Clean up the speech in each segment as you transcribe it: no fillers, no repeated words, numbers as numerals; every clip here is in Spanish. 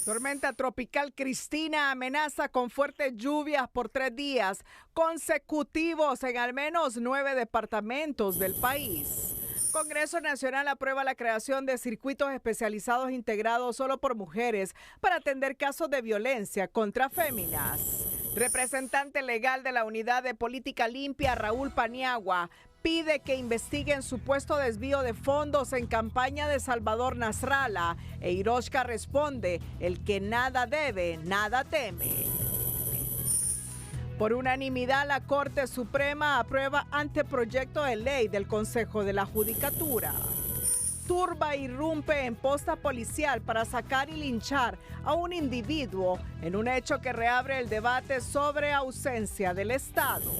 Tormenta tropical Cristina amenaza con fuertes lluvias por 3 días consecutivos en al menos 9 departamentos del país. Congreso Nacional aprueba la creación de circuitos especializados integrados solo por mujeres para atender casos de violencia contra féminas. Representante legal de la Unidad de Política Limpia, Raúl Paniagua, pide que investiguen supuesto desvío de fondos en campaña de Salvador Nasralla. E Hiroshka responde, el que nada debe, nada teme. Por unanimidad, la Corte Suprema aprueba anteproyecto de ley del Consejo de la Judicatura. Turba irrumpe en posta policial para sacar y linchar a un individuo en un hecho que reabre el debate sobre ausencia del Estado.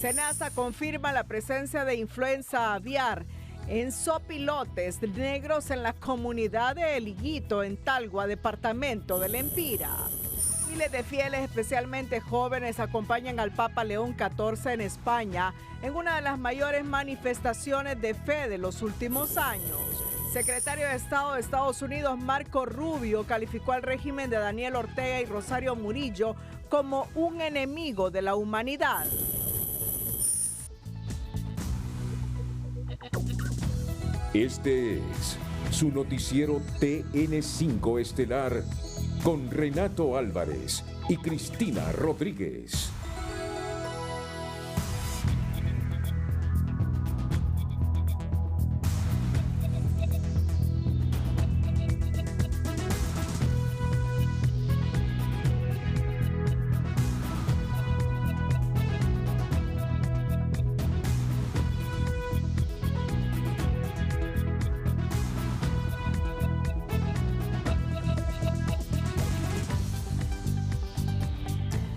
SENASA confirma la presencia de influenza aviar en zopilotes negros en la comunidad de El Higuito, en Talgua, departamento del Empira. Miles de fieles, especialmente jóvenes, acompañan al Papa León XIV en España en una de las mayores manifestaciones de fe de los últimos años. Secretario de Estado de Estados Unidos Marco Rubio calificó al régimen de Daniel Ortega y Rosario Murillo como un enemigo de la humanidad. Este es su noticiero TN5 Estelar con Renato Álvarez y Cristina Rodríguez.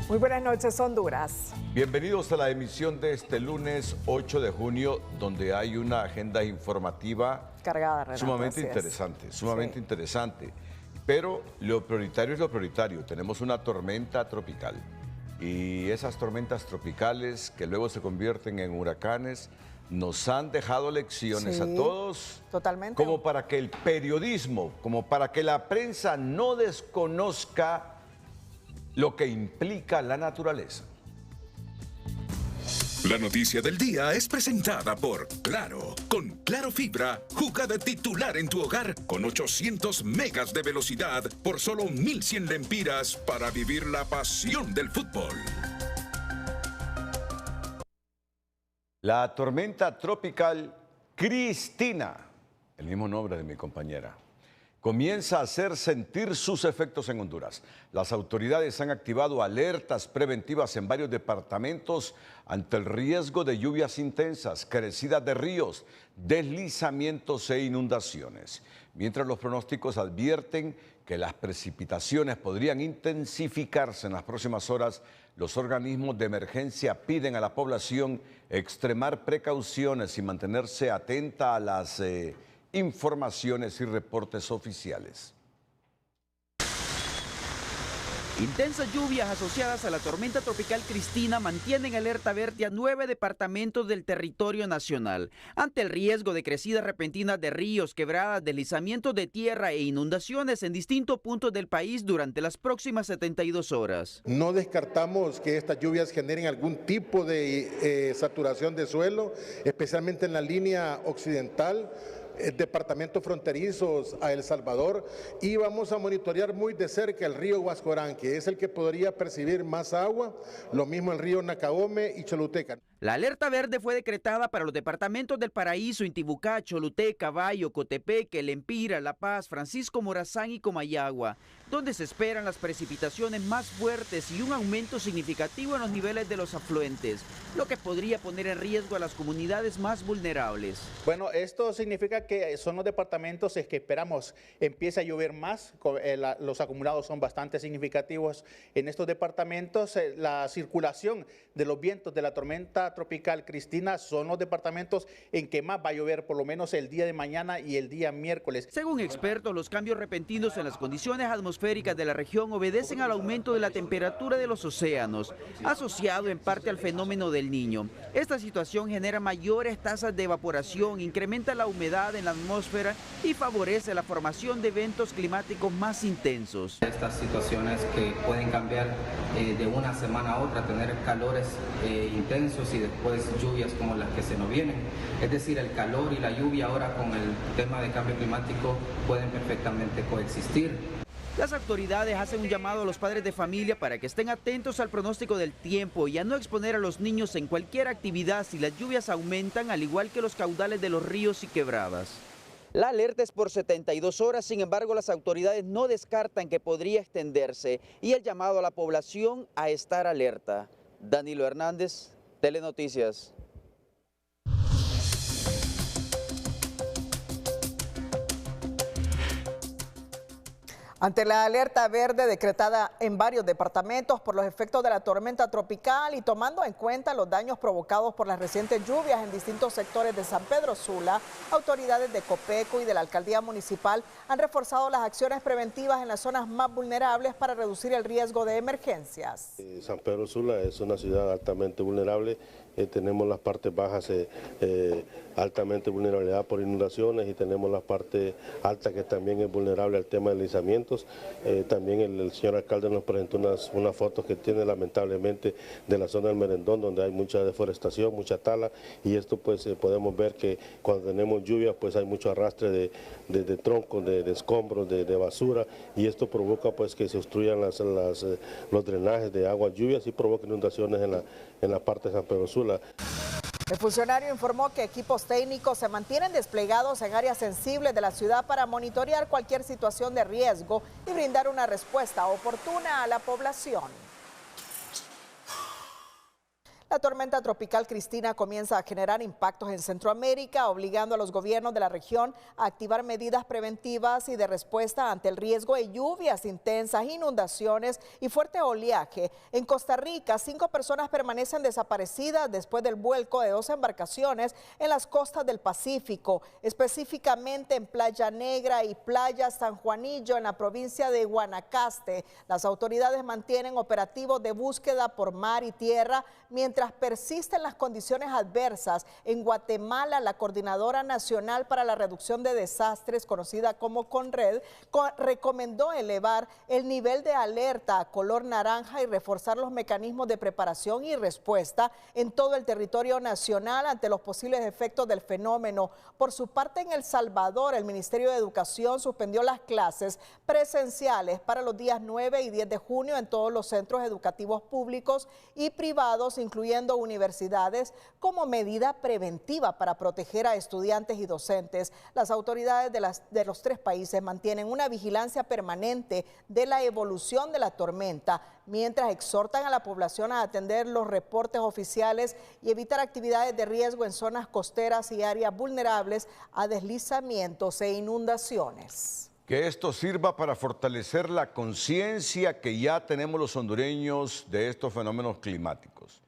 Muy buenas noches, Honduras. Bienvenidos a la emisión de este lunes 8 de junio, donde hay una agenda informativa Cargada, Renato, sumamente interesante. Pero lo prioritario es lo prioritario. Tenemos una tormenta tropical y esas tormentas tropicales que luego se convierten en huracanes nos han dejado lecciones a todos. Totalmente. Como para que el periodismo, como para que la prensa no desconozca lo que implica la naturaleza. La noticia del día es presentada por Claro. Con Claro Fibra, juega de titular en tu hogar con 800 megas de velocidad por solo 1,100 lempiras para vivir la pasión del fútbol. La tormenta tropical Cristina, el mismo nombre de mi compañera, comienza a hacer sentir sus efectos en Honduras. Las autoridades han activado alertas preventivas en varios departamentos ante el riesgo de lluvias intensas, crecidas de ríos, deslizamientos e inundaciones. Mientras los pronósticos advierten que las precipitaciones podrían intensificarse en las próximas horas, los organismos de emergencia piden a la población extremar precauciones y mantenerse atenta a las informaciones y reportes oficiales. Intensas lluvias asociadas a la tormenta tropical Cristina mantienen alerta verde a 9 departamentos del territorio nacional, ante el riesgo de crecidas repentinas de ríos, quebradas, deslizamientos de tierra e inundaciones en distintos puntos del país durante las próximas 72 horas. No descartamos que estas lluvias generen algún tipo de saturación de suelo, especialmente en la línea occidental, departamentos fronterizos a El Salvador, y vamos a monitorear muy de cerca el río Huascorán, que es el que podría percibir más agua, lo mismo el río Nacaome y Choluteca. La alerta verde fue decretada para los departamentos del Paraíso, Intibucá, Choluteca, Bayo, Cotepeque, El Empira, La Paz, Francisco Morazán y Comayagua, donde se esperan las precipitaciones más fuertes y un aumento significativo en los niveles de los afluentes, lo que podría poner en riesgo a las comunidades más vulnerables. Bueno, esto significa que son los departamentos que esperamos empiece a llover más. Los acumulados son bastante significativos en estos departamentos. La circulación de los vientos de la tormenta tormenta tropical Cristina son los departamentos en que más va a llover, por lo menos el día de mañana y el día miércoles. Según expertos, los cambios repentinos en las condiciones atmosféricas de la región obedecen al aumento de la temperatura de los océanos, asociado en parte al fenómeno del Niño. Esta situación genera mayores tasas de evaporación, incrementa la humedad en la atmósfera y favorece la formación de eventos climáticos más intensos. Estas situaciones que pueden cambiar de una semana a otra, tener calores intensos y después lluvias como las que se nos vienen. Es decir, el calor y la lluvia ahora con el tema de cambio climático pueden perfectamente coexistir. Las autoridades hacen un llamado a los padres de familia para que estén atentos al pronóstico del tiempo y a no exponer a los niños en cualquier actividad si las lluvias aumentan, al igual que los caudales de los ríos y quebradas. La alerta es por 72 horas, sin embargo, las autoridades no descartan que podría extenderse y el llamado a la población a estar alerta. Danilo Hernández, Telenoticias. Ante la alerta verde decretada en varios departamentos por los efectos de la tormenta tropical y tomando en cuenta los daños provocados por las recientes lluvias en distintos sectores de San Pedro Sula, autoridades de Copeco y de la Alcaldía Municipal han reforzado las acciones preventivas en las zonas más vulnerables para reducir el riesgo de emergencias. San Pedro Sula es una ciudad altamente vulnerable. Tenemos las partes bajas altamente vulnerabilidad por inundaciones y tenemos la parte alta que también es vulnerable al tema de deslizamientos. También el señor alcalde nos presentó unas fotos que tiene lamentablemente de la zona del Merendón, donde hay mucha deforestación, mucha tala, y esto pues podemos ver que cuando tenemos lluvias pues hay mucho arrastre de troncos, de escombros, de basura, y esto provoca pues que se obstruyan los drenajes de aguas lluvias y provoca inundaciones en la parte de San Pedro Sula. El funcionario informó que equipos técnicos se mantienen desplegados en áreas sensibles de la ciudad para monitorear cualquier situación de riesgo y brindar una respuesta oportuna a la población. La tormenta tropical Cristina comienza a generar impactos en Centroamérica, obligando a los gobiernos de la región a activar medidas preventivas y de respuesta ante el riesgo de lluvias intensas, inundaciones y fuerte oleaje. En Costa Rica, 5 personas permanecen desaparecidas después del vuelco de 2 embarcaciones en las costas del Pacífico, específicamente en Playa Negra y Playa San Juanillo, en la provincia de Guanacaste. Las autoridades mantienen operativos de búsqueda por mar y tierra, mientras persisten las condiciones adversas. En Guatemala, la Coordinadora Nacional para la Reducción de Desastres, conocida como CONRED, recomendó elevar el nivel de alerta a color naranja y reforzar los mecanismos de preparación y respuesta en todo el territorio nacional ante los posibles efectos del fenómeno. Por su parte, en El Salvador, el Ministerio de Educación suspendió las clases presenciales para los días 9 y 10 de junio en todos los centros educativos públicos y privados, incluyendo universidades, como medida preventiva para proteger a estudiantes y docentes. Las autoridades de los 3 países mantienen una vigilancia permanente de la evolución de la tormenta, mientras exhortan a la población a atender los reportes oficiales y evitar actividades de riesgo en zonas costeras y áreas vulnerables a deslizamientos e inundaciones. Que esto sirva para fortalecer la conciencia que ya tenemos los hondureños de estos fenómenos climáticos.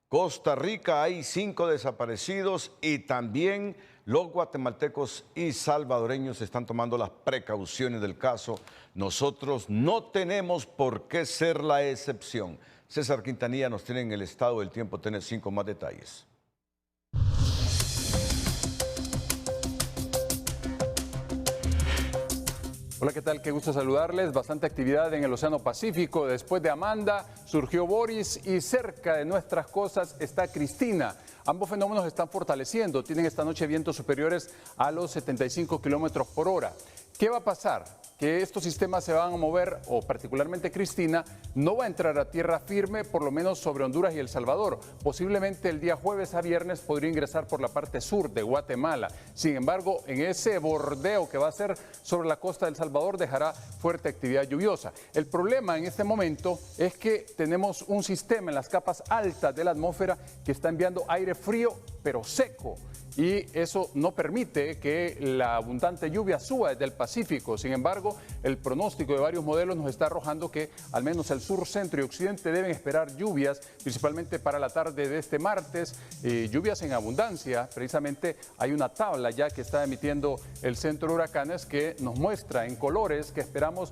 Costa Rica hay 5 desaparecidos y también los guatemaltecos y salvadoreños están tomando las precauciones del caso. Nosotros no tenemos por qué ser la excepción. César Quintanilla nos tiene en el estado del tiempo, tiene 5 más detalles. Hola, ¿qué tal? Qué gusto saludarles. Bastante actividad en el Océano Pacífico. Después de Amanda surgió Boris y cerca de nuestras costas está Cristina. Ambos fenómenos están fortaleciendo. Tienen esta noche vientos superiores a los 75 kilómetros por hora. ¿Qué va a pasar? Que estos sistemas se van a mover, o particularmente Cristina, no va a entrar a tierra firme, por lo menos sobre Honduras y El Salvador. Posiblemente el día jueves a viernes podría ingresar por la parte sur de Guatemala. Sin embargo, en ese bordeo que va a ser sobre la costa de El Salvador dejará fuerte actividad lluviosa. El problema en este momento es que tenemos un sistema en las capas altas de la atmósfera que está enviando aire frío pero seco. Y eso no permite que la abundante lluvia suba desde el Pacífico. Sin embargo, el pronóstico de varios modelos nos está arrojando que al menos el sur, centro y occidente deben esperar lluvias, principalmente para la tarde de este martes, lluvias en abundancia. Precisamente hay una tabla ya que está emitiendo el Centro de Huracanes que nos muestra en colores que esperamos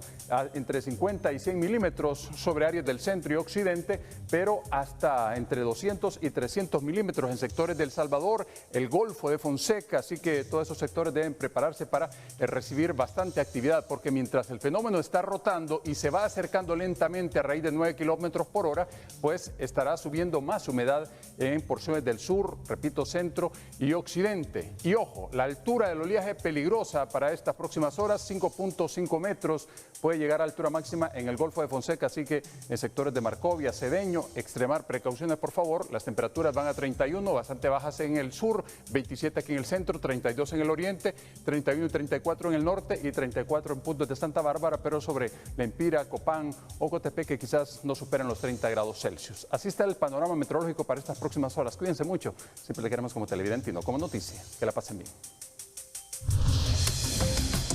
entre 50 y 100 milímetros sobre áreas del centro y occidente, pero hasta entre 200 y 300 milímetros en sectores de El Salvador, el Golfo de Fonseca, así que todos esos sectores deben prepararse para recibir bastante actividad, porque mientras el fenómeno está rotando y se va acercando lentamente a raíz de 9 kilómetros por hora, pues estará subiendo más humedad en porciones del sur, repito, centro y occidente. Y ojo, la altura del oleaje peligrosa para estas próximas horas, 5.5 metros, puede llegar a altura máxima en el Golfo de Fonseca, así que en sectores de Marcovia, Cedeño, extremar precauciones por favor. Las temperaturas van a 31, bastante bajas en el sur, 27 aquí en el centro, 32 en el oriente, 31 y 34 en el norte y 34 en puntos de Santa Bárbara, pero sobre Lempira, Copán, Ocotepeque quizás no superan los 30 grados Celsius. Así está el panorama meteorológico para estas próximas horas. Cuídense mucho, siempre le queremos como televidente y no como noticia. Que la pasen bien.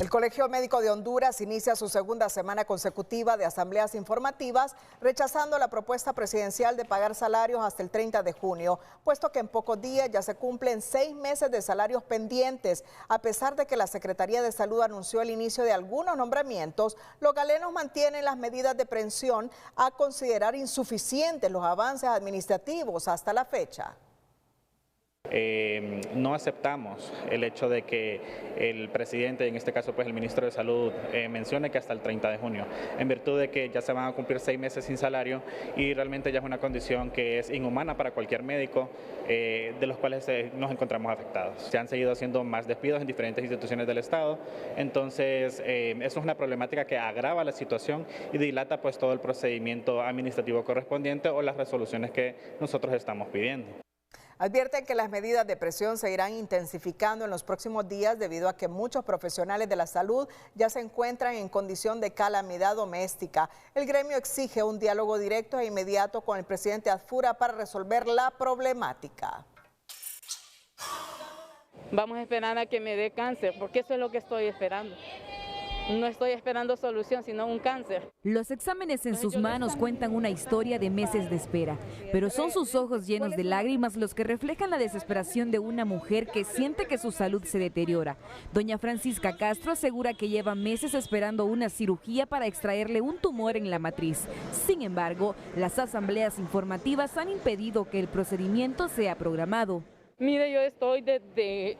El Colegio Médico de Honduras inicia su segunda semana consecutiva de asambleas informativas, rechazando la propuesta presidencial de pagar salarios hasta el 30 de junio, puesto que en pocos días ya se cumplen 6 meses de salarios pendientes. A pesar de que la Secretaría de Salud anunció el inicio de algunos nombramientos, los galenos mantienen las medidas de prevención a considerar insuficientes los avances administrativos hasta la fecha. No aceptamos el hecho de que el presidente, en este caso pues el ministro de Salud, mencione que hasta el 30 de junio, en virtud de que ya se van a cumplir 6 meses sin salario y realmente ya es una condición que es inhumana para cualquier médico, de los cuales nos encontramos afectados. Se han seguido haciendo más despidos en diferentes instituciones del Estado, entonces eso es una problemática que agrava la situación y dilata pues todo el procedimiento administrativo correspondiente o las resoluciones que nosotros estamos pidiendo. Advierten que las medidas de presión se irán intensificando en los próximos días debido a que muchos profesionales de la salud ya se encuentran en condición de calamidad doméstica. El gremio exige un diálogo directo e inmediato con el presidente Adfura para resolver la problemática. Vamos a esperar a que me dé cáncer, porque eso es lo que estoy esperando. No estoy esperando solución, sino un cáncer. Los exámenes en sus manos cuentan una historia de meses de espera, pero son sus ojos llenos de lágrimas los que reflejan la desesperación de una mujer que siente que su salud se deteriora. Doña Francisca Castro asegura que lleva meses esperando una cirugía para extraerle un tumor en la matriz. Sin embargo, las asambleas informativas han impedido que el procedimiento sea programado. Mire, yo estoy desde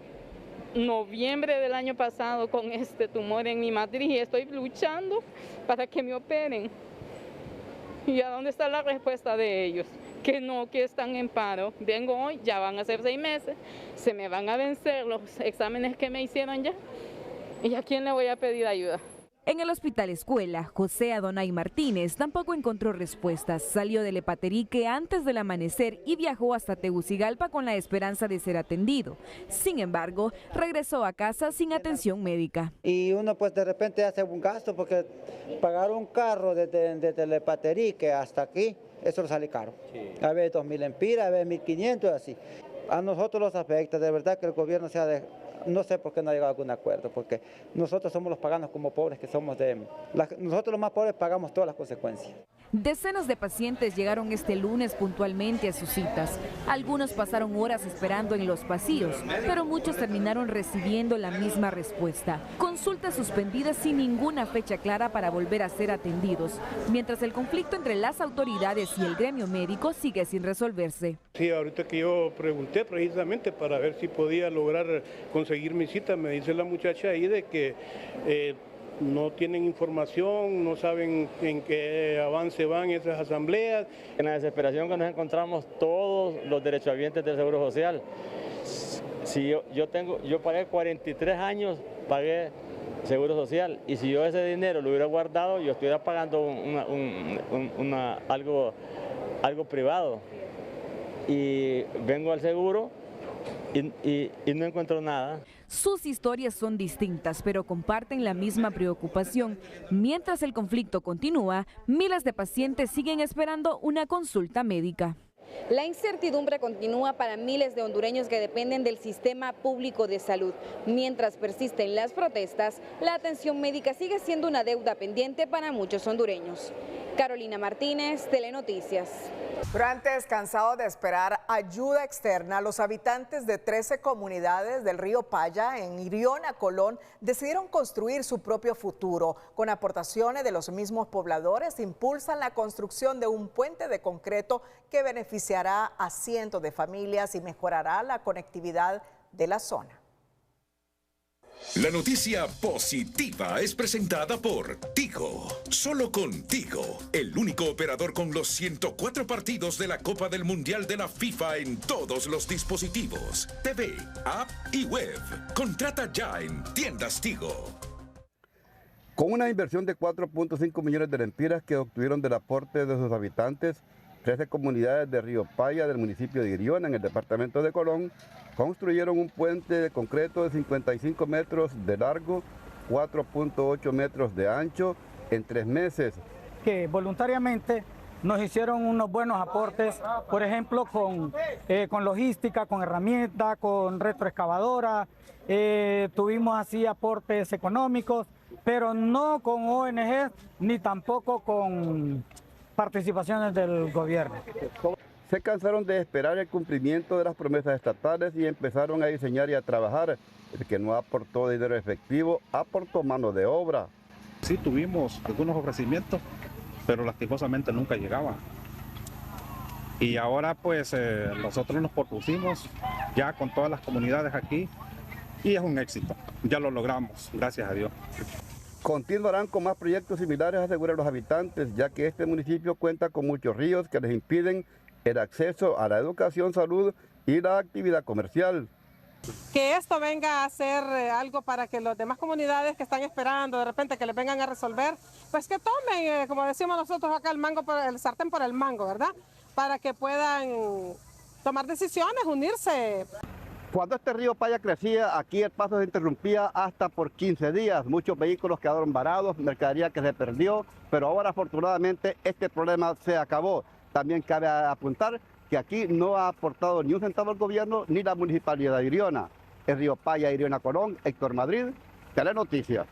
noviembre del año pasado con este tumor en mi matriz y estoy luchando para que me operen. ¿Y a dónde está la respuesta de ellos? Que no, que están en paro. Vengo hoy, ya van a ser 6 meses, se me van a vencer los exámenes que me hicieron ya. ¿Y a quién le voy a pedir ayuda? En el Hospital Escuela, José Adonai Martínez tampoco encontró respuestas. Salió del Epaterique antes del amanecer y viajó hasta Tegucigalpa con la esperanza de ser atendido. Sin embargo, regresó a casa sin atención médica. Y uno pues de repente hace un gasto porque pagar un carro desde el Epaterique hasta aquí, eso le sale caro. Sí. A veces 2.000 lempiras, a veces 1.500, así. A nosotros los afecta, de verdad que el gobierno se ha dejado. No sé por qué no ha llegado a algún acuerdo, porque nosotros somos los paganos como pobres que somos nosotros los más pobres pagamos todas las consecuencias. Decenas de pacientes llegaron este lunes puntualmente a sus citas. Algunos pasaron horas esperando en los pasillos, pero muchos terminaron recibiendo la misma respuesta. Consultas suspendidas sin ninguna fecha clara para volver a ser atendidos, mientras el conflicto entre las autoridades y el gremio médico sigue sin resolverse. Sí, ahorita que yo pregunté precisamente para ver si podía lograr conseguir mi cita, me dice la muchacha ahí de que no tienen información, no saben en qué avance van esas asambleas. En la desesperación que nos encontramos todos los derechohabientes del Seguro Social. Si yo pagué 43 años, pagué Seguro Social, y si yo ese dinero lo hubiera guardado, yo estuviera pagando algo privado. Y vengo al seguro y no encuentro nada. Sus historias son distintas, pero comparten la misma preocupación. Mientras el conflicto continúa, miles de pacientes siguen esperando una consulta médica. La incertidumbre continúa para miles de hondureños que dependen del sistema público de salud. Mientras persisten las protestas, la atención médica sigue siendo una deuda pendiente para muchos hondureños. Carolina Martínez, Telenoticias. Pero antes, cansados de esperar ayuda externa, los habitantes de 13 comunidades del río Paya, en Iriona, Colón, decidieron construir su propio futuro. Con aportaciones de los mismos pobladores, impulsan la construcción de un puente de concreto que beneficiará a cientos de familias y mejorará la conectividad de la zona. La noticia positiva es presentada por Tigo. Solo con Tigo, el único operador con los 104 partidos de la Copa del Mundial de la FIFA en todos los dispositivos, TV, app y web. Contrata ya en Tiendas Tigo. Con una inversión de 4.5 millones de lempiras que obtuvieron del aporte de sus habitantes, 13 comunidades de Río Paya del municipio de Iriona, en el departamento de Colón, construyeron un puente de concreto de 55 metros de largo, 4.8 metros de ancho, en 3 meses. Que voluntariamente nos hicieron unos buenos aportes, por ejemplo, con logística, con herramientas, con retroexcavadora, tuvimos así aportes económicos, pero no con ONG ni tampoco con participaciones del gobierno. Se cansaron de esperar el cumplimiento de las promesas estatales y empezaron a diseñar y a trabajar. El que no aportó dinero efectivo, aportó mano de obra. Sí, tuvimos algunos ofrecimientos, pero lastimosamente nunca llegaban. Y ahora pues nosotros nos propusimos ya con todas las comunidades aquí y es un éxito. Ya lo logramos, gracias a Dios. Continuarán con más proyectos similares, aseguran los habitantes, ya que este municipio cuenta con muchos ríos que les impiden el acceso a la educación, salud y la actividad comercial. Que esto venga a ser algo para que las demás comunidades que están esperando de repente que les vengan a resolver, pues que tomen, como decimos nosotros acá, el sartén por el mango, ¿verdad? Para que puedan tomar decisiones, unirse. Cuando este río Paya crecía, aquí el paso se interrumpía hasta por 15 días. Muchos vehículos quedaron varados, mercadería que se perdió, pero ahora afortunadamente este problema se acabó. También cabe apuntar que aquí no ha aportado ni un centavo el gobierno ni la municipalidad de Iriona. El río Paya, Iriona, Colón, Héctor Madrid, Telenoticias.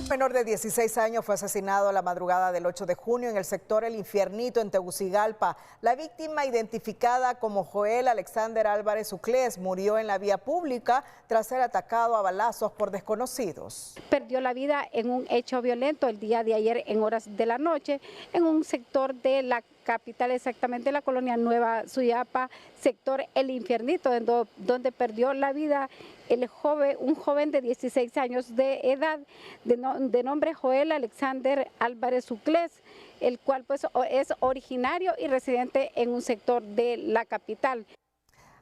Un menor de 16 años fue asesinado la madrugada del 8 de junio en el sector El Infiernito, en Tegucigalpa. La víctima, identificada como Joel Alexander Álvarez Uclés, murió en la vía pública tras ser atacado a balazos por desconocidos. Perdió la vida en un hecho violento el día de ayer en horas de la noche en un sector de la capital, exactamente la colonia Nueva Suyapa, sector El Infiernito, donde perdió la vida un joven de 16 años de edad, de nombre Joel Alexander Álvarez Uclés, el cual pues es originario y residente en un sector de la capital.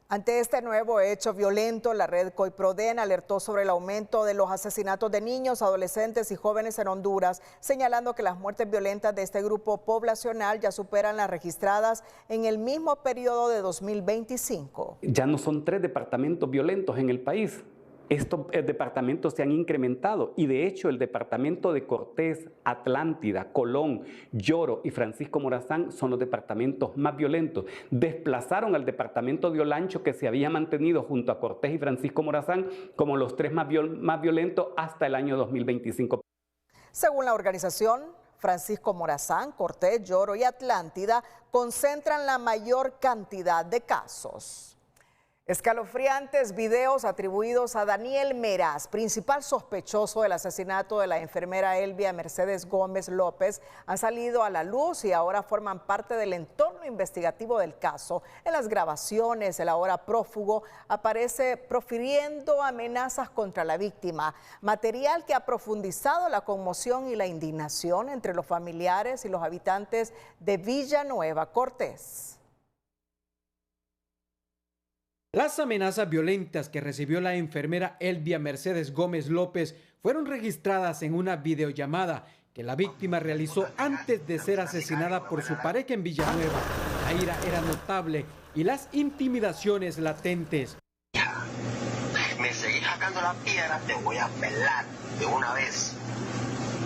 Ante este nuevo hecho violento, la red COIPRODEN alertó sobre el aumento de los asesinatos de niños, adolescentes y jóvenes en Honduras, señalando que las muertes violentas de este grupo poblacional ya superan las registradas en el mismo periodo de 2025. Ya no son 3 departamentos violentos en el país. Estos departamentos se han incrementado y de hecho el departamento de Cortés, Atlántida, Colón, Lloro y Francisco Morazán son los departamentos más violentos. Desplazaron al departamento de Olancho, que se había mantenido junto a Cortés y Francisco Morazán como los 3 más violentos hasta el año 2025. Según la organización, Francisco Morazán, Cortés, Lloro y Atlántida concentran la mayor cantidad de casos. Escalofriantes videos atribuidos a Daniel Meraz, principal sospechoso del asesinato de la enfermera Elvia Mercedes Gómez López, han salido a la luz y ahora forman parte del entorno investigativo del caso. En las grabaciones, el ahora prófugo aparece profiriendo amenazas contra la víctima, material que ha profundizado la conmoción y la indignación entre los familiares y los habitantes de Villanueva, Cortés. Las amenazas violentas que recibió la enfermera Elvia Mercedes Gómez López fueron registradas en una videollamada que la víctima realizó antes de ser asesinada por su pareja en Villanueva. La ira era notable y las intimidaciones latentes. Me seguís sacando la piedra, te voy a pelar de una vez.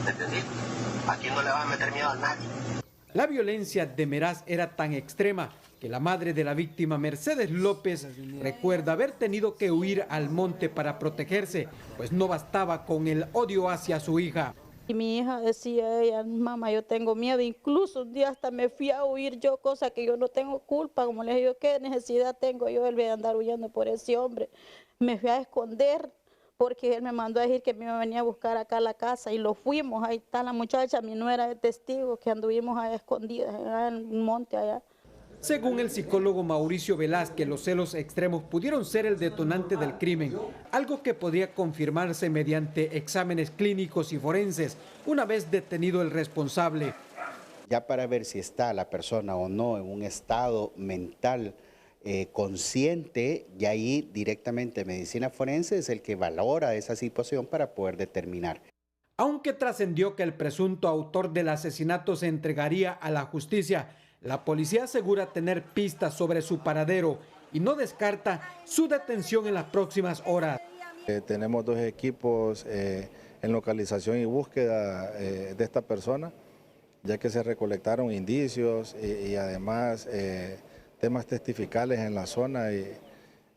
¿Entendí? Aquí no le vas a meter miedo a nadie. La violencia de Meraz era tan extrema que la madre de la víctima, Mercedes López, recuerda haber tenido que huir al monte para protegerse, pues no bastaba con el odio hacia su hija. Y mi hija decía ella, mamá, yo tengo miedo, incluso un día hasta me fui a huir yo, cosa que yo no tengo culpa, como les digo, ¿qué necesidad tengo yo de andar huyendo por ese hombre? Me fui a esconder porque él me mandó a decir que me venía a buscar acá a la casa y lo fuimos, ahí está la muchacha, mi nuera de testigo, que anduvimos allá escondidas en el monte allá. Según el psicólogo Mauricio Velázquez, los celos extremos pudieron ser el detonante del crimen, algo que podría confirmarse mediante exámenes clínicos y forenses, una vez detenido el responsable. Ya para ver si está la persona o no en un estado mental consciente, y ahí directamente medicina forense es el que valora esa situación para poder determinar. Aunque trascendió que el presunto autor del asesinato se entregaría a la justicia, la policía asegura tener pistas sobre su paradero y no descarta su detención en las próximas horas. Tenemos 2 equipos en localización y búsqueda de esta persona, ya que se recolectaron indicios y además temas testificales en la zona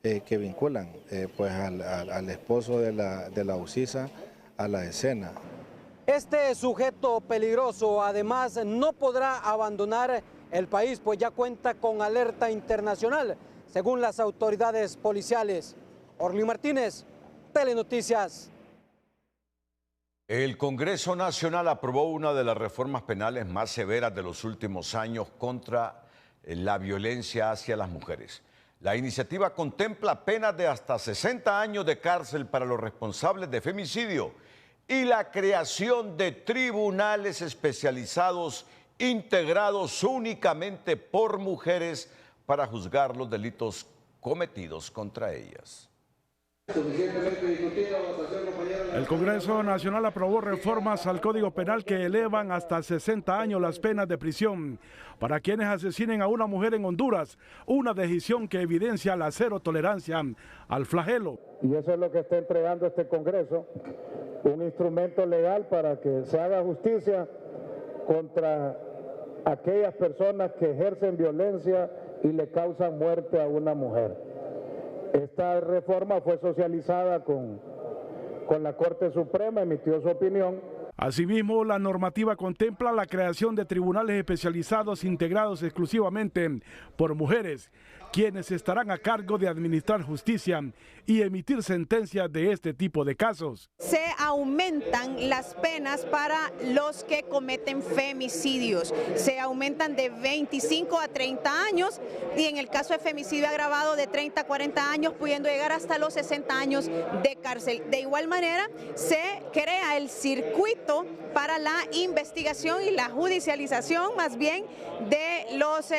que vinculan pues al esposo de la ucisa a la escena. Este sujeto peligroso además no podrá abandonar el país, pues ya cuenta con alerta internacional, según las autoridades policiales. Orly Martínez, Telenoticias. El Congreso Nacional aprobó una de las reformas penales más severas de los últimos años contra la violencia hacia las mujeres. La iniciativa contempla penas de hasta 60 años de cárcel para los responsables de femicidio y la creación de tribunales especializados integrados únicamente por mujeres para juzgar los delitos cometidos contra ellas. El Congreso Nacional aprobó reformas al Código Penal que elevan hasta 60 años las penas de prisión para quienes asesinen a una mujer en Honduras, una decisión que evidencia la cero tolerancia al flagelo. Y eso es lo que está entregando este Congreso, un instrumento legal para que se haga justicia contra aquellas personas que ejercen violencia y le causan muerte a una mujer. Esta reforma fue socializada con la Corte Suprema, emitió su opinión. Asimismo, la normativa contempla la creación de tribunales especializados integrados exclusivamente por mujeres, quienes estarán a cargo de administrar justicia y emitir sentencias de este tipo de casos. Se aumentan las penas para los que cometen femicidios. Se aumentan de 25 a 30 años y en el caso de femicidio agravado de 30 a 40 años, pudiendo llegar hasta los 60 años de cárcel. De igual manera, se crea el circuito para la investigación y la judicialización más bien de los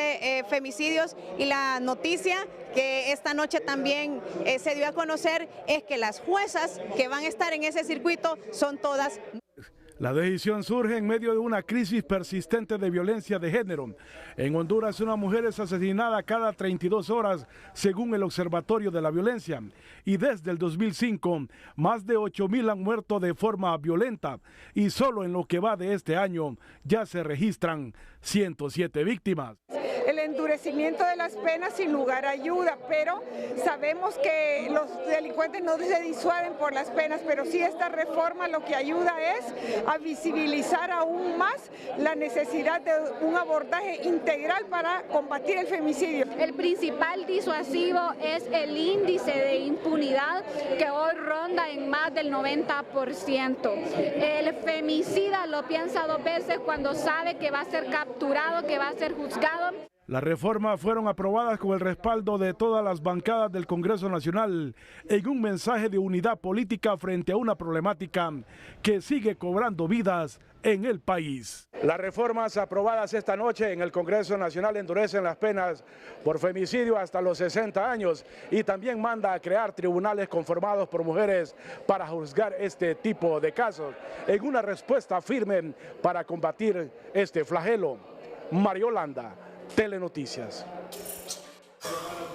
femicidios, y la noticia que esta noche también se dio a conocer es que las juezas que van a estar en ese circuito son todas. La decisión surge en medio de una crisis persistente de violencia de género. En Honduras, una mujer es asesinada cada 32 horas, según el Observatorio de la Violencia. Y desde el 2005, más de 8,000 han muerto de forma violenta. Y solo en lo que va de este año, ya se registran 107 víctimas. El endurecimiento de las penas sin lugar ayuda, pero sabemos que los delincuentes no se disuaden por las penas, pero sí esta reforma lo que ayuda es a visibilizar aún más la necesidad de un abordaje integral para combatir el femicidio. El principal disuasivo es el índice de impunidad que hoy ronda en más del 90%. El femicida lo piensa 2 veces cuando sabe que va a ser capturado, que va a ser juzgado. Las reformas fueron aprobadas con el respaldo de todas las bancadas del Congreso Nacional en un mensaje de unidad política frente a una problemática que sigue cobrando vidas en el país. Las reformas aprobadas esta noche en el Congreso Nacional endurecen las penas por femicidio hasta los 60 años y también manda a crear tribunales conformados por mujeres para juzgar este tipo de casos, en una respuesta firme para combatir este flagelo. María Yolanda, Telenoticias.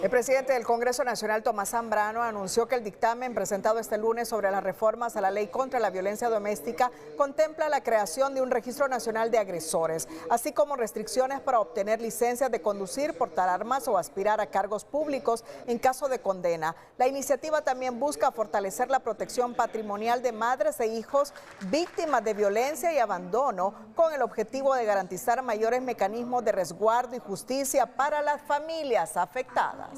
El presidente del Congreso Nacional, Tomás Zambrano, anunció que el dictamen presentado este lunes sobre las reformas a la ley contra la violencia doméstica contempla la creación de un registro nacional de agresores, así como restricciones para obtener licencias de conducir, portar armas o aspirar a cargos públicos en caso de condena. La iniciativa también busca fortalecer la protección patrimonial de madres e hijos víctimas de violencia y abandono, con el objetivo de garantizar mayores mecanismos de resguardo y justicia para las familias afectadas.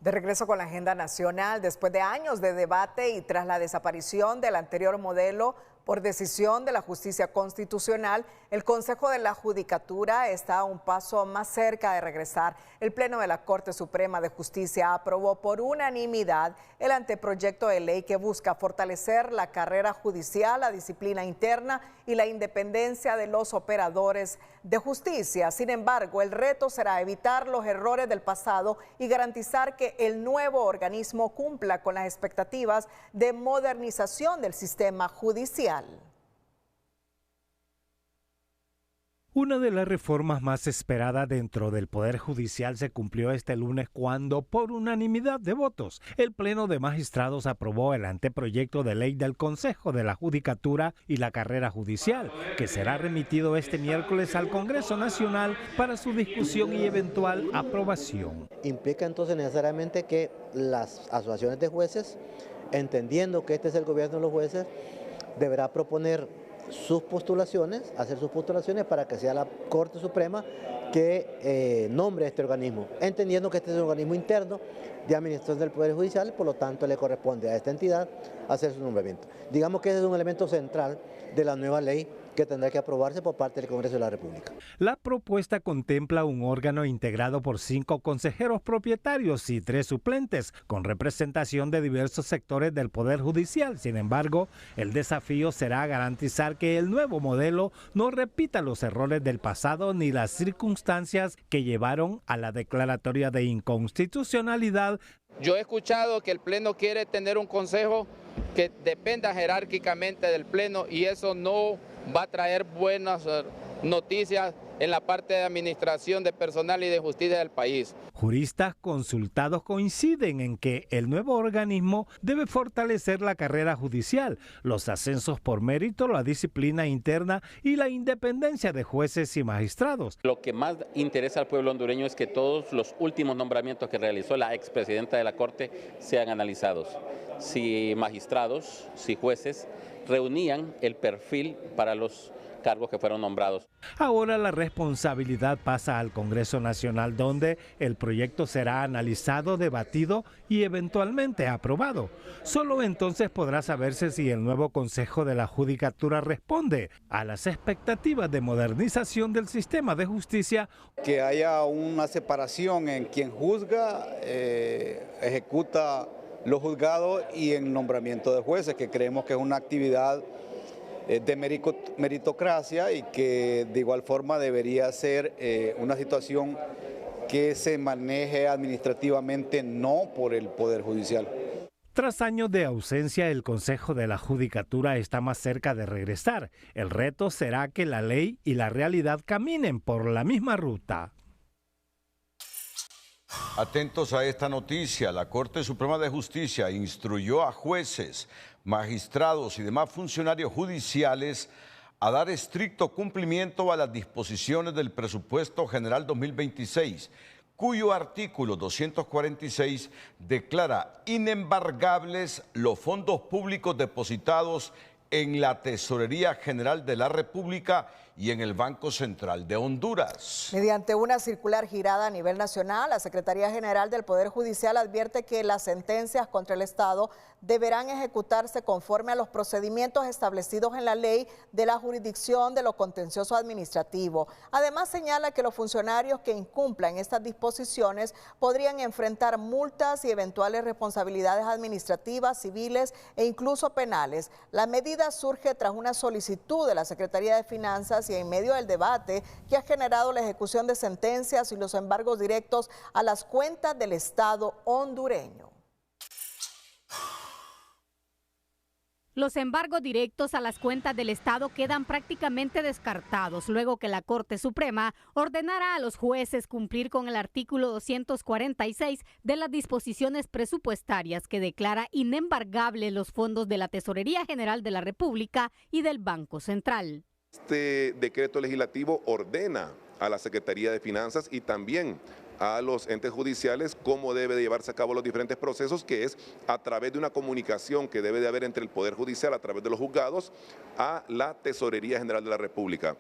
De regreso con la agenda nacional, después de años de debate y tras la desaparición del anterior modelo por decisión de la Justicia Constitucional, el Consejo de la Judicatura está un paso más cerca de regresar. El Pleno de la Corte Suprema de Justicia aprobó por unanimidad el anteproyecto de ley que busca fortalecer la carrera judicial, la disciplina interna y la independencia de los operadores de justicia. Sin embargo, el reto será evitar los errores del pasado y garantizar que el nuevo organismo cumpla con las expectativas de modernización del sistema judicial. Una de las reformas más esperadas dentro del Poder Judicial se cumplió este lunes cuando, por unanimidad de votos, el Pleno de Magistrados aprobó el anteproyecto de ley del Consejo de la Judicatura y la Carrera Judicial, que será remitido este miércoles al Congreso Nacional para su discusión y eventual aprobación. Implica entonces necesariamente que las asociaciones de jueces, entendiendo que este es el gobierno de los jueces, deberá proponer sus postulaciones, hacer sus postulaciones para que sea la Corte Suprema que nombre este organismo, entendiendo que este es un organismo interno de administración del Poder Judicial, por lo tanto le corresponde a esta entidad hacer su nombramiento. Digamos que ese es un elemento central de la nueva ley que tendrá que aprobarse por parte del Congreso de la República. La propuesta contempla un órgano integrado por 5 consejeros propietarios y 3 suplentes, con representación de diversos sectores del Poder Judicial. Sin embargo, el desafío será garantizar que el nuevo modelo no repita los errores del pasado ni las circunstancias que llevaron a la declaratoria de inconstitucionalidad. Yo he escuchado que el Pleno quiere tener un consejo que dependa jerárquicamente del Pleno y eso no va a traer buenas noticias en la parte de administración de personal y de justicia del país. Juristas consultados coinciden en que el nuevo organismo debe fortalecer la carrera judicial, los ascensos por mérito, la disciplina interna y la independencia de jueces y magistrados. Lo que más interesa al pueblo hondureño es que todos los últimos nombramientos que realizó la expresidenta de la Corte sean analizados. Si magistrados, si jueces reunían el perfil para los cargos que fueron nombrados. Ahora la responsabilidad pasa al Congreso Nacional, donde el proyecto será analizado, debatido y eventualmente aprobado. Solo entonces podrá saberse si el nuevo Consejo de la Judicatura responde a las expectativas de modernización del sistema de justicia. Que haya una separación en quien juzga, ejecuta los juzgados y en nombramiento de jueces, que creemos que es una actividad de meritocracia y que de igual forma debería ser una situación que se maneje administrativamente, no por el Poder Judicial. Tras años de ausencia, el Consejo de la Judicatura está más cerca de regresar. El reto será que la ley y la realidad caminen por la misma ruta. Atentos a esta noticia, la Corte Suprema de Justicia instruyó a jueces, magistrados y demás funcionarios judiciales a dar estricto cumplimiento a las disposiciones del Presupuesto General 2026, cuyo artículo 246 declara inembargables los fondos públicos depositados en la Tesorería General de la República y en el Banco Central de Honduras. Mediante una circular girada a nivel nacional, la Secretaría General del Poder Judicial advierte que las sentencias contra el Estado deberán ejecutarse conforme a los procedimientos establecidos en la Ley de la Jurisdicción de lo Contencioso Administrativo. Además, señala que los funcionarios que incumplan estas disposiciones podrían enfrentar multas y eventuales responsabilidades administrativas, civiles e incluso penales. La medida surge tras una solicitud de la Secretaría de Finanzas y en medio del debate que ha generado la ejecución de sentencias y los embargos directos a las cuentas del Estado hondureño. Los embargos directos a las cuentas del Estado quedan prácticamente descartados luego que la Corte Suprema ordenara a los jueces cumplir con el artículo 246 de las disposiciones presupuestarias que declara inembargables los fondos de la Tesorería General de la República y del Banco Central. Este decreto legislativo ordena a la Secretaría de Finanzas y también a los entes judiciales cómo debe de llevarse a cabo los diferentes procesos, que es a través de una comunicación que debe de haber entre el Poder Judicial, a través de los juzgados, a la Tesorería General de la República.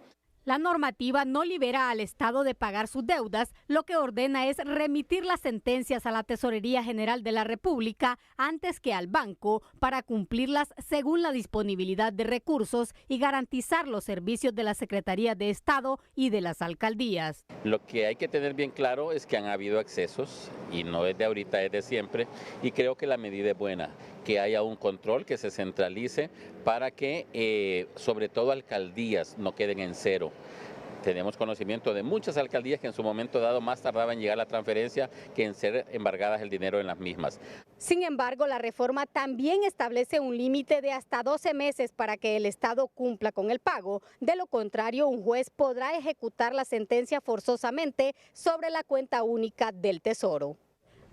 La normativa no libera al Estado de pagar sus deudas, lo que ordena es remitir las sentencias a la Tesorería General de la República antes que al banco para cumplirlas según la disponibilidad de recursos y garantizar los servicios de la Secretaría de Estado y de las alcaldías. Lo que hay que tener bien claro es que han habido excesos y no es de ahorita, es de siempre, y creo que la medida es buena, que haya un control, que se centralice para que sobre todo alcaldías no queden en cero. Tenemos conocimiento de muchas alcaldías que en su momento dado más tardaba en llegar la transferencia que en ser embargadas el dinero en las mismas. Sin embargo, la reforma también establece un límite de hasta 12 meses para que el Estado cumpla con el pago. De lo contrario, un juez podrá ejecutar la sentencia forzosamente sobre la cuenta única del Tesoro.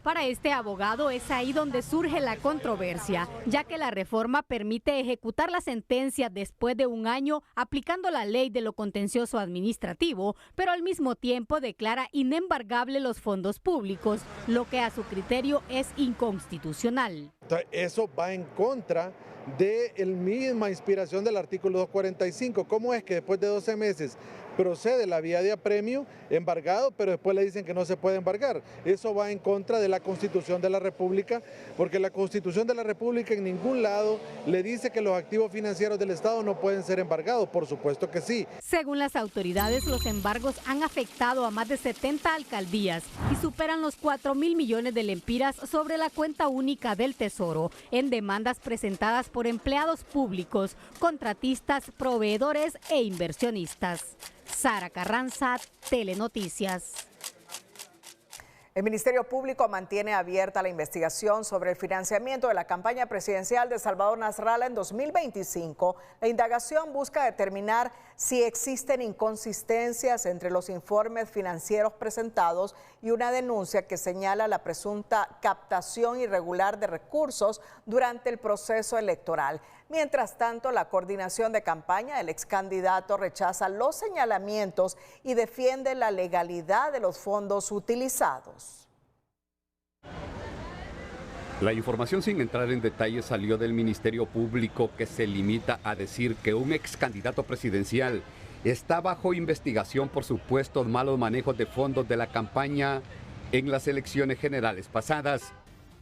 Para este abogado es ahí donde surge la controversia, ya que la reforma permite ejecutar la sentencia después de un año aplicando la ley de lo contencioso administrativo, pero al mismo tiempo declara inembargable los fondos públicos, lo que a su criterio es inconstitucional. Eso va en contra de la misma inspiración del artículo 245. ¿Cómo es que después de 12 meses procede la vía de apremio embargado, pero después le dicen que no se puede embargar? Eso va en contra de la Constitución de la República, porque la Constitución de la República en ningún lado le dice que los activos financieros del Estado no pueden ser embargados. Por supuesto que sí. Según las autoridades, los embargos han afectado a más de 70 alcaldías y superan los 4.000 millones de lempiras sobre la cuenta única del Tesoro en demandas presentadas por empleados públicos, contratistas, proveedores e inversionistas. Sara Carranza, Telenoticias. El Ministerio Público mantiene abierta la investigación sobre el financiamiento de la campaña presidencial de Salvador Nasralla en 2025. La indagación busca determinar si existen inconsistencias entre los informes financieros presentados y una denuncia que señala la presunta captación irregular de recursos durante el proceso electoral. Mientras tanto, la coordinación de campaña del ex candidato rechaza los señalamientos y defiende la legalidad de los fondos utilizados. La información, sin entrar en detalles, salió del Ministerio Público, que se limita a decir que un ex candidato presidencial está bajo investigación por supuestos malos manejos de fondos de la campaña en las elecciones generales pasadas.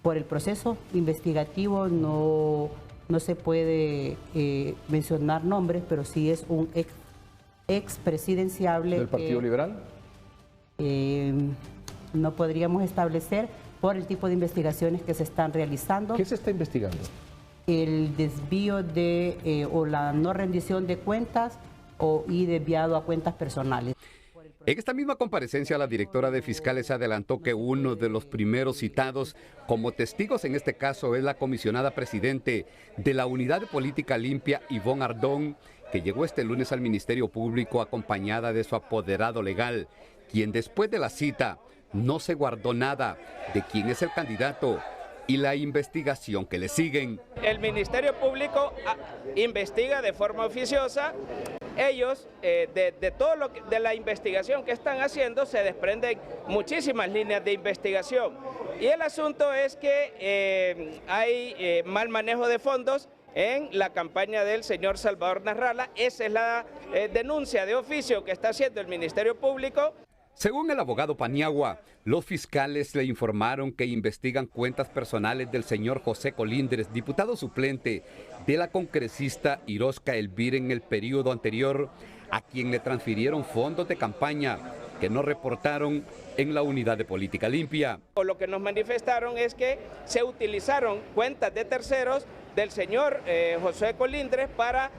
Por el proceso investigativo no se puede mencionar nombres, pero sí es un ex presidenciable. ¿Del Partido Liberal? No podríamos establecer por el tipo de investigaciones que se están realizando. ¿Qué se está investigando? El desvío o la no rendición de cuentas y desviado a cuentas personales. En esta misma comparecencia, la directora de Fiscales adelantó que uno de los primeros citados como testigos en este caso es la comisionada presidente de la Unidad de Política Limpia, Ivonne Ardón, que llegó este lunes al Ministerio Público acompañada de su apoderado legal, quien después de la cita no se guardó nada de quién es el candidato y la investigación que le siguen. El Ministerio Público investiga de forma oficiosa. Ellos, de la investigación que están haciendo, se desprenden muchísimas líneas de investigación. Y el asunto es que hay mal manejo de fondos en la campaña del señor Salvador Nasralla. Esa es la denuncia de oficio que está haciendo el Ministerio Público. Según el abogado Paniagua, los fiscales le informaron que investigan cuentas personales del señor José Colindres, diputado suplente de la congresista Irosca Elvira en el periodo anterior, a quien le transfirieron fondos de campaña que no reportaron en la Unidad de Política Limpia. Lo que nos manifestaron es que se utilizaron cuentas de terceros del señor José Colindres para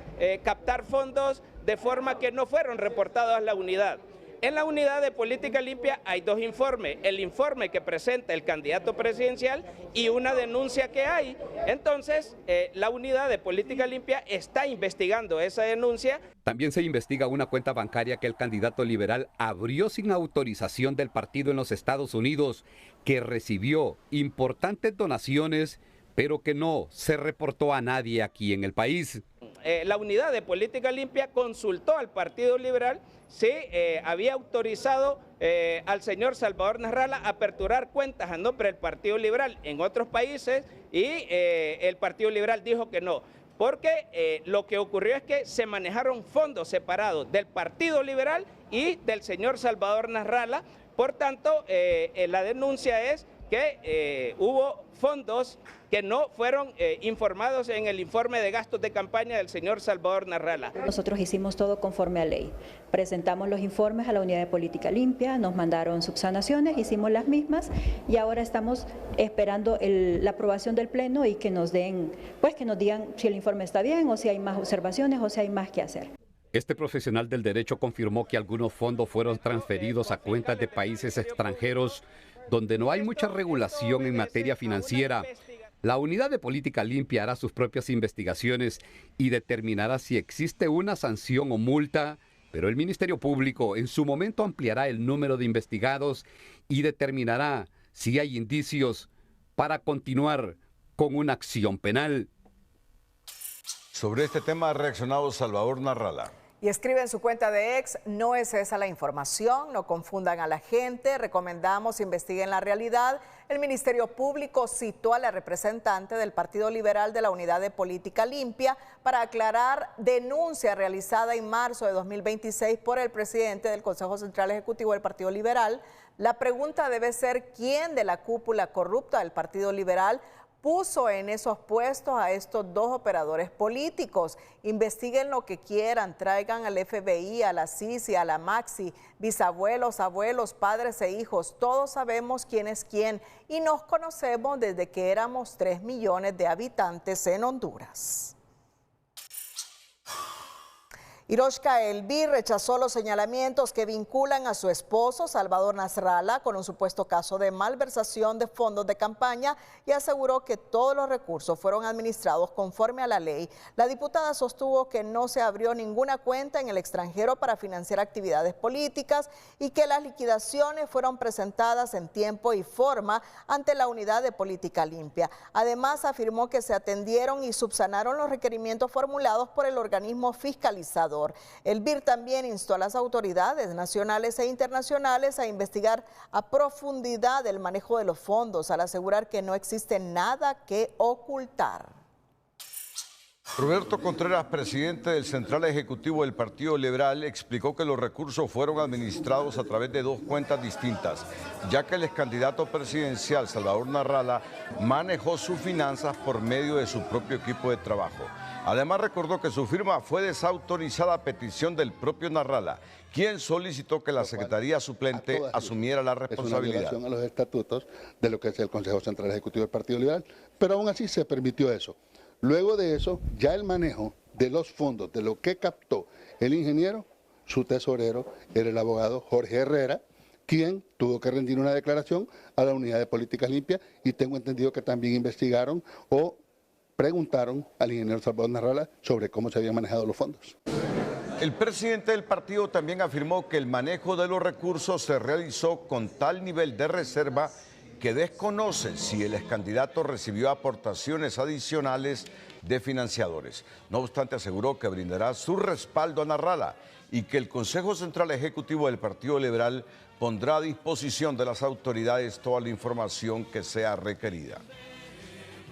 captar fondos de forma que no fueron reportados a la unidad. En la unidad de política limpia hay dos informes, el informe que presenta el candidato presidencial y una denuncia que hay. Entonces, la unidad de política limpia está investigando esa denuncia. También se investiga una cuenta bancaria que el candidato liberal abrió sin autorización del partido en los Estados Unidos, que recibió importantes donaciones, pero que no se reportó a nadie aquí en el país. La unidad de política limpia consultó al Partido Liberal si había autorizado al señor Salvador Narrala a aperturar cuentas a nombre del Partido Liberal en otros países y el Partido Liberal dijo que no, porque lo que ocurrió es que se manejaron fondos separados del Partido Liberal y del señor Salvador Narrala. Por tanto, la denuncia es que hubo fondos que no fueron informados en el informe de gastos de campaña del señor Salvador Narrala. Nosotros hicimos todo conforme a ley. Presentamos los informes a la unidad de política limpia, nos mandaron subsanaciones, hicimos las mismas y ahora estamos esperando la aprobación del Pleno y que nos den, pues que nos digan si el informe está bien o si hay más observaciones o si hay más que hacer. Este profesional del derecho confirmó que algunos fondos fueron transferidos a cuentas de países extranjeros donde no hay mucha regulación en materia financiera. La unidad de política limpia hará sus propias investigaciones y determinará si existe una sanción o multa, pero el Ministerio Público en su momento ampliará el número de investigados y determinará si hay indicios para continuar con una acción penal. Sobre este tema ha reaccionado Salvador Narrala. Y escribe en su cuenta de ex, no es esa la información, no confundan a la gente, recomendamos investiguen la realidad. El Ministerio Público citó a la representante del Partido Liberal de la Unidad de Política Limpia para aclarar denuncia realizada en marzo de 2026 por el presidente del Consejo Central Ejecutivo del Partido Liberal. La pregunta debe ser quién de la cúpula corrupta del Partido Liberal puso en esos puestos a estos dos operadores políticos. Investiguen lo que quieran, traigan al FBI, a la CICI, a la Maxi, bisabuelos, abuelos, padres e hijos. Todos sabemos quién es quién y nos conocemos desde que éramos 3 millones de habitantes en Honduras. Iroshka Elví rechazó los señalamientos que vinculan a su esposo Salvador Nasrallah con un supuesto caso de malversación de fondos de campaña y aseguró que todos los recursos fueron administrados conforme a la ley. La diputada sostuvo que no se abrió ninguna cuenta en el extranjero para financiar actividades políticas y que las liquidaciones fueron presentadas en tiempo y forma ante la Unidad de Política Limpia. Además, afirmó que se atendieron y subsanaron los requerimientos formulados por el organismo fiscalizador. El BIR también instó a las autoridades nacionales e internacionales a investigar a profundidad el manejo de los fondos, al asegurar que no existe nada que ocultar. Roberto Contreras, presidente del Central Ejecutivo del Partido Liberal, explicó que los recursos fueron administrados a través de dos cuentas distintas, ya que el excandidato presidencial Salvador Narrala manejó sus finanzas por medio de su propio equipo de trabajo. Además, recordó que su firma fue desautorizada a petición del propio Narrala, quien solicitó que la Secretaría Suplente asumiera la responsabilidad. Es una violación a los estatutos de lo que es el Consejo Central Ejecutivo del Partido Liberal, pero aún así se permitió eso. Luego de eso, ya el manejo de los fondos, de lo que captó el ingeniero, su tesorero era el abogado Jorge Herrera, quien tuvo que rendir una declaración a la Unidad de Política Limpia y tengo entendido que también investigaron o preguntaron al ingeniero Salvador Narrala sobre cómo se habían manejado los fondos. El presidente del partido también afirmó que el manejo de los recursos se realizó con tal nivel de reserva que desconoce si el excandidato recibió aportaciones adicionales de financiadores. No obstante, aseguró que brindará su respaldo a Narrala y que el Consejo Central Ejecutivo del Partido Liberal pondrá a disposición de las autoridades toda la información que sea requerida.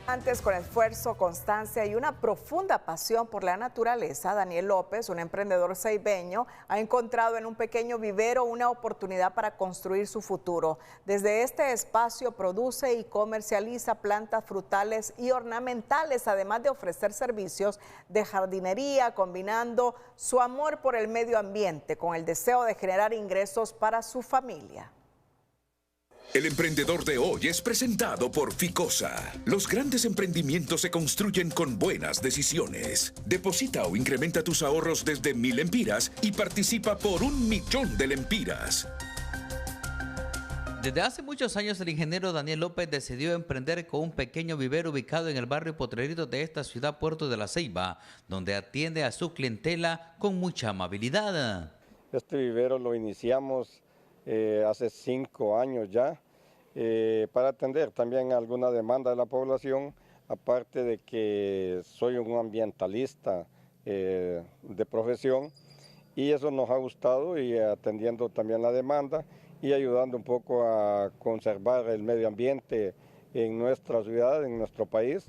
Antes, con esfuerzo, constancia y una profunda pasión por la naturaleza, Daniel López, un emprendedor ceibeño, ha encontrado en un pequeño vivero una oportunidad para construir su futuro. Desde este espacio produce y comercializa plantas frutales y ornamentales, además de ofrecer servicios de jardinería, combinando su amor por el medio ambiente con el deseo de generar ingresos para su familia. El emprendedor de hoy es presentado por Ficosa. Los grandes emprendimientos se construyen con buenas decisiones. Deposita o incrementa tus ahorros desde 1000 lempiras y participa por 1.000.000 de lempiras. Desde hace muchos años el ingeniero Daniel López decidió emprender con un pequeño vivero ubicado en el barrio Potrerito de esta ciudad Puerto de la Ceiba, donde atiende a su clientela con mucha amabilidad. Este vivero lo iniciamos hace 5 años ya, para atender también alguna demanda de la población, aparte de que soy un ambientalista de profesión, y eso nos ha gustado, y atendiendo también la demanda y ayudando un poco a conservar el medio ambiente en nuestra ciudad, en nuestro país,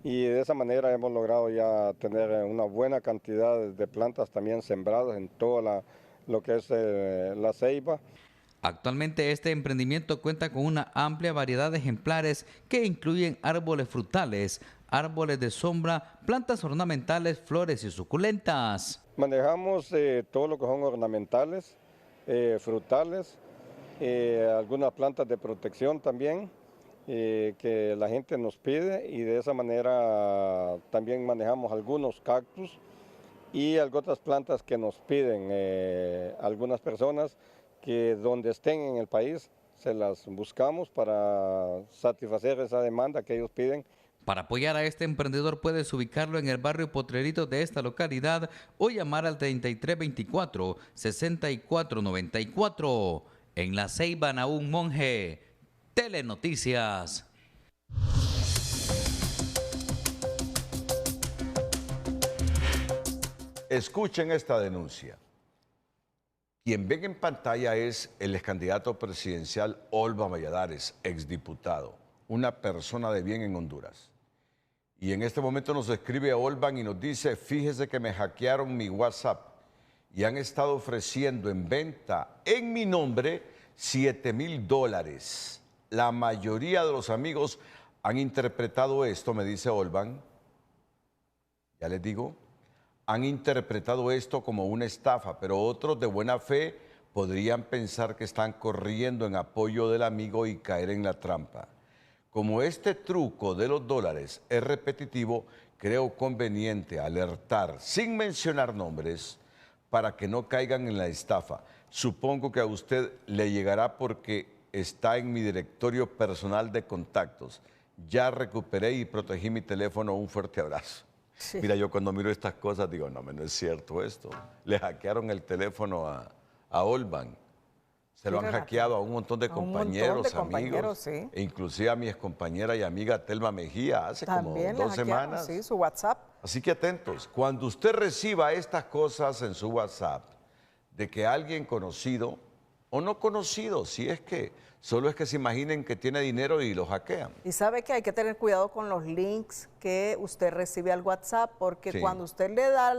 y de esa manera hemos logrado ya tener una buena cantidad de plantas también sembradas en toda lo que es la Ceiba. Actualmente este emprendimiento cuenta con una amplia variedad de ejemplares que incluyen árboles frutales, árboles de sombra, plantas ornamentales, flores y suculentas. Manejamos todo lo que son ornamentales, frutales, algunas plantas de protección también, que la gente nos pide, y de esa manera también manejamos algunos cactus y algunas plantas que nos piden algunas personas, que donde estén en el país se las buscamos para satisfacer esa demanda que ellos piden. Para apoyar a este emprendedor puedes ubicarlo en el barrio Potrerito de esta localidad o llamar al 3324-6494. En La Ceiba, Nahum Monge, Telenoticias. Escuchen esta denuncia. Quien ven en pantalla es el excandidato presidencial Olvan Valladares, exdiputado, una persona de bien en Honduras. Y en este momento nos escribe Olvan y nos dice: fíjese que me hackearon mi WhatsApp y han estado ofreciendo en venta en mi nombre $7,000. La mayoría de los amigos han interpretado esto, me dice Olvan, ya les digo, han interpretado esto como una estafa, pero otros de buena fe podrían pensar que están corriendo en apoyo del amigo y caer en la trampa. Como este truco de los dólares es repetitivo, creo conveniente alertar, sin mencionar nombres, para que no caigan en la estafa. Supongo que a usted le llegará porque está en mi directorio personal de contactos. Ya recuperé y protegí mi teléfono. Un fuerte abrazo. Sí. Mira, yo cuando miro estas cosas digo, no es cierto esto. Le hackearon el teléfono a Olvan. Se lo han hackeado a un montón de compañeros, amigos, sí. E inclusive a mi excompañera y amiga Telma Mejía hace también como 2 semanas. Sí, su WhatsApp. Así que atentos, cuando usted reciba estas cosas en su WhatsApp, de que alguien conocido o no conocido, si es que solo es que se imaginen que tiene dinero y lo hackean. Y sabe que hay que tener cuidado con los links que usted recibe al WhatsApp, porque cuando usted le da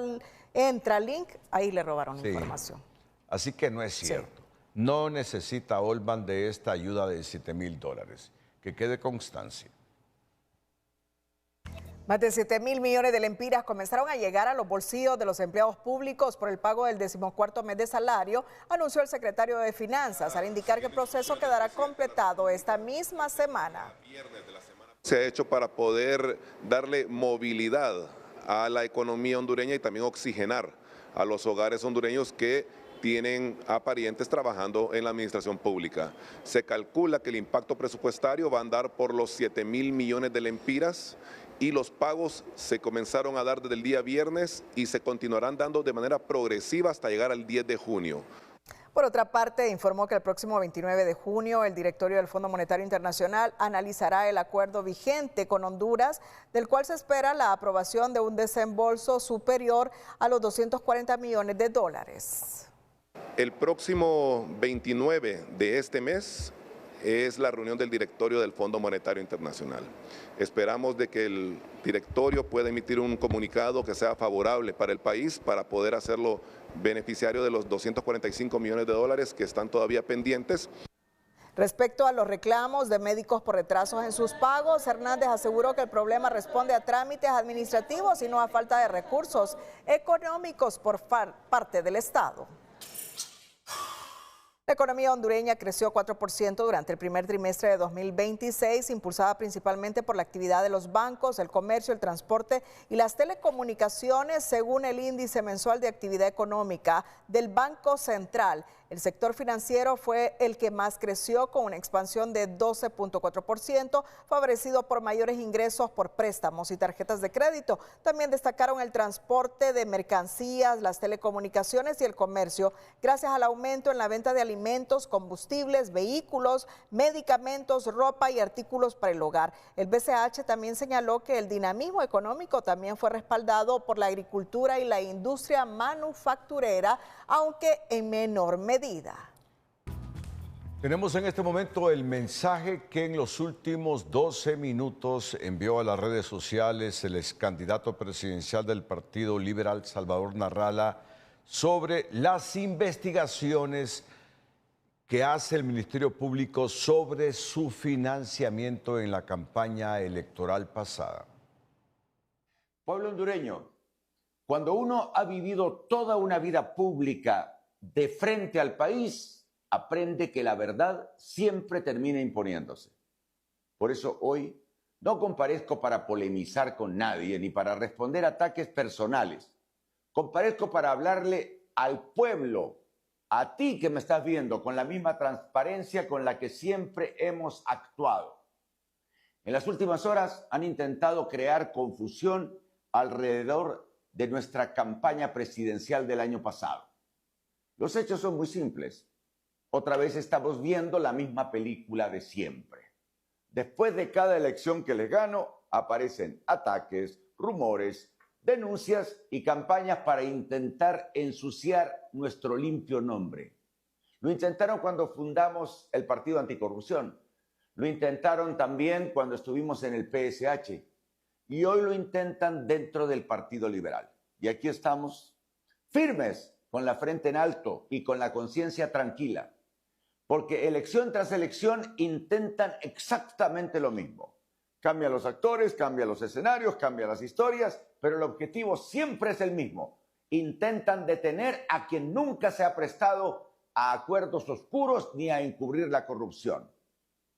entra al link, ahí le robaron información. Así que no es cierto. No necesita Olvan de esta ayuda de $7,000. Que quede constancia. Más de 7,000 millones de lempiras comenzaron a llegar a los bolsillos de los empleados públicos por el pago del 14º mes de salario, anunció el secretario de Finanzas, al indicar que el proceso quedará completado esta misma semana. Se ha hecho para poder darle movilidad a la economía hondureña y también oxigenar a los hogares hondureños que tienen a parientes trabajando en la administración pública. Se calcula que el impacto presupuestario va a andar por los 7,000 millones de lempiras y los pagos se comenzaron a dar desde el día viernes y se continuarán dando de manera progresiva hasta llegar al 10 de junio. Por otra parte, informó que el próximo 29 de junio el directorio del Fondo Monetario Internacional analizará el acuerdo vigente con Honduras, del cual se espera la aprobación de un desembolso superior a los $240 millones. El próximo 29 de este mes es la reunión del directorio del Fondo Monetario Internacional. Esperamos de que el directorio pueda emitir un comunicado que sea favorable para el país para poder hacerlo beneficiario de los $245 millones que están todavía pendientes. Respecto a los reclamos de médicos por retrasos en sus pagos, Hernández aseguró que el problema responde a trámites administrativos y no a falta de recursos económicos por parte del Estado. La economía hondureña creció 4% durante el primer trimestre de 2026, impulsada principalmente por la actividad de los bancos, el comercio, el transporte y las telecomunicaciones, según el índice mensual de actividad económica del Banco Central. El sector financiero fue el que más creció, con una expansión de 12.4%, favorecido por mayores ingresos por préstamos y tarjetas de crédito. También destacaron el transporte de mercancías, las telecomunicaciones y el comercio, gracias al aumento en la venta de alimentos, combustibles, vehículos, medicamentos, ropa y artículos para el hogar. El BCH también señaló que el dinamismo económico también fue respaldado por la agricultura y la industria manufacturera, aunque en menor medida. Tenemos en este momento el mensaje que en los últimos 12 minutos envió a las redes sociales el ex candidato presidencial del Partido Liberal, Salvador Narrala, sobre las investigaciones que hace el Ministerio Público sobre su financiamiento en la campaña electoral pasada. Pueblo hondureño, cuando uno ha vivido toda una vida pública de frente al país, aprende que la verdad siempre termina imponiéndose. Por eso hoy no comparezco para polemizar con nadie ni para responder ataques personales. Comparezco para hablarle al pueblo, a ti que me estás viendo, con la misma transparencia con la que siempre hemos actuado. En las últimas horas han intentado crear confusión alrededor de nuestra campaña presidencial del año pasado. Los hechos son muy simples. Otra vez estamos viendo la misma película de siempre. Después de cada elección que les gano, aparecen ataques, rumores, denuncias y campañas para intentar ensuciar nuestro limpio nombre. Lo intentaron cuando fundamos el Partido Anticorrupción. Lo intentaron también cuando estuvimos en el PSH. Y hoy lo intentan dentro del Partido Liberal. Y aquí estamos, firmes, con la frente en alto y con la conciencia tranquila. Porque elección tras elección intentan exactamente lo mismo. Cambian los actores, cambian los escenarios, cambian las historias, pero el objetivo siempre es el mismo. Intentan detener a quien nunca se ha prestado a acuerdos oscuros ni a encubrir la corrupción.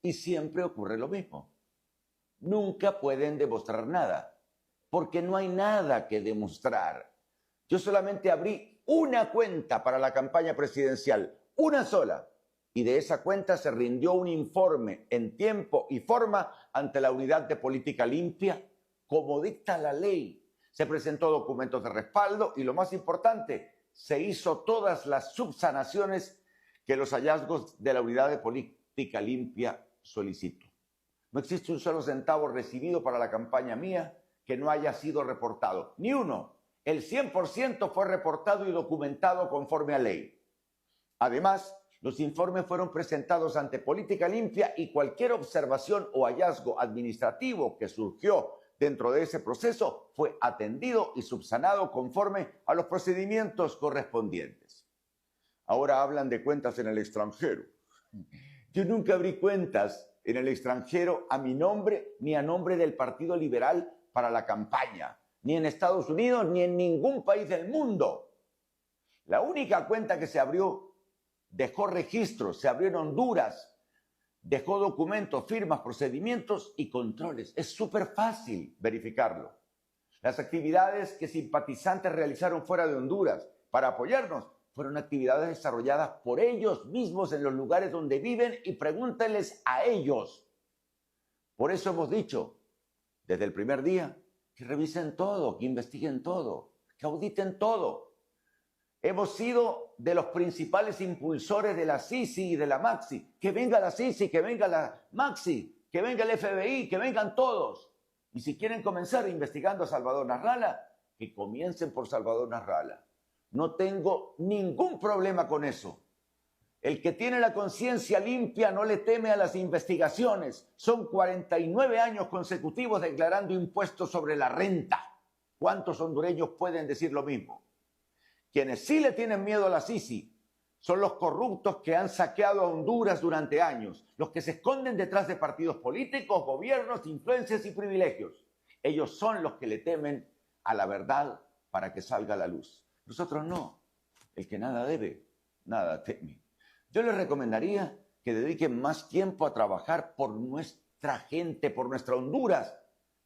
Y siempre ocurre lo mismo. Nunca pueden demostrar nada, porque no hay nada que demostrar. Yo solamente abrí una cuenta para la campaña presidencial, una sola, y de esa cuenta se rindió un informe en tiempo y forma ante la Unidad de Política Limpia, como dicta la ley. Se presentó documentos de respaldo y, lo más importante, se hizo todas las subsanaciones que los hallazgos de la Unidad de Política Limpia solicitó. No existe un solo centavo recibido para la campaña mía que no haya sido reportado, ni uno. El 100% fue reportado y documentado conforme a ley. Además, los informes fueron presentados ante Política Limpia y cualquier observación o hallazgo administrativo que surgió dentro de ese proceso fue atendido y subsanado conforme a los procedimientos correspondientes. Ahora hablan de cuentas en el extranjero. Yo nunca abrí cuentas en el extranjero a mi nombre ni a nombre del Partido Liberal para la campaña, ni en Estados Unidos ni en ningún país del mundo. La única cuenta que se abrió dejó registros, se abrió en Honduras, dejó documentos, firmas, procedimientos y controles. Es súper fácil verificarlo. Las actividades que simpatizantes realizaron fuera de Honduras para apoyarnos fueron actividades desarrolladas por ellos mismos en los lugares donde viven, y pregúntenles a ellos. Por eso hemos dicho desde el primer día que revisen todo, que investiguen todo, que auditen todo. Hemos sido de los principales impulsores de la CICI y de la MAXI. Que venga la CICI, que venga la MAXI, que venga el FBI, que vengan todos. Y si quieren comenzar investigando a Salvador Narrala, que comiencen por Salvador Narrala. No tengo ningún problema con eso. El que tiene la conciencia limpia no le teme a las investigaciones. Son 49 años consecutivos declarando impuestos sobre la renta. ¿Cuántos hondureños pueden decir lo mismo? Quienes sí le tienen miedo a la CICI son los corruptos que han saqueado a Honduras durante años, los que se esconden detrás de partidos políticos, gobiernos, influencias y privilegios. Ellos son los que le temen a la verdad para que salga a la luz. Nosotros no. El que nada debe, nada teme. Yo les recomendaría que dediquen más tiempo a trabajar por nuestra gente, por nuestra Honduras,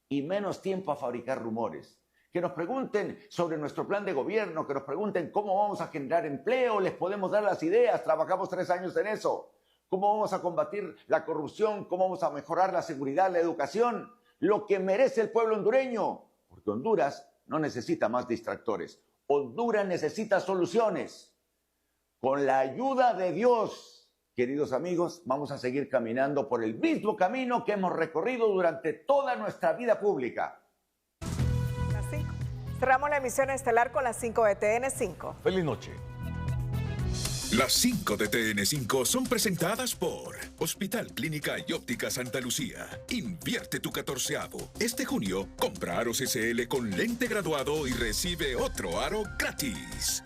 y menos tiempo a fabricar rumores. Que nos pregunten sobre nuestro plan de gobierno, que nos pregunten cómo vamos a generar empleo, les podemos dar las ideas, trabajamos 3 años en eso. Cómo vamos a combatir la corrupción, cómo vamos a mejorar la seguridad, la educación, lo que merece el pueblo hondureño. Porque Honduras no necesita más distractores. Honduras necesita soluciones. Con la ayuda de Dios, queridos amigos, vamos a seguir caminando por el mismo camino que hemos recorrido durante toda nuestra vida pública. Las 5. Cerramos la emisión estelar con las 5 de TN5. Feliz noche. Las 5 de TN5 son presentadas por Hospital Clínica y Óptica Santa Lucía. Invierte tu 14avo. Este junio, compra aros SL con lente graduado y recibe otro aro gratis.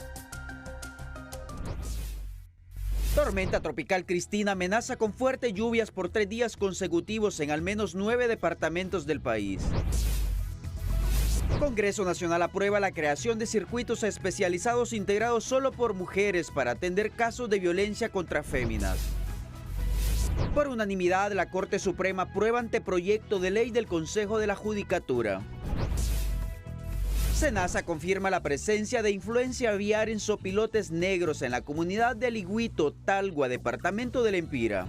Tormenta tropical Cristina amenaza con fuertes lluvias por 3 días consecutivos en al menos 9 departamentos del país. Congreso Nacional aprueba la creación de circuitos especializados integrados solo por mujeres para atender casos de violencia contra féminas. Por unanimidad, la Corte Suprema aprueba anteproyecto de ley del Consejo de la Judicatura. SENASA confirma la presencia de influencia aviar en sopilotes negros en la comunidad de Aligüito, Talgua, departamento del Empira.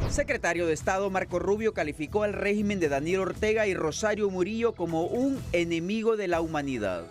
Secretario de Estado Marco Rubio calificó al régimen de Daniel Ortega y Rosario Murillo como un enemigo de la humanidad.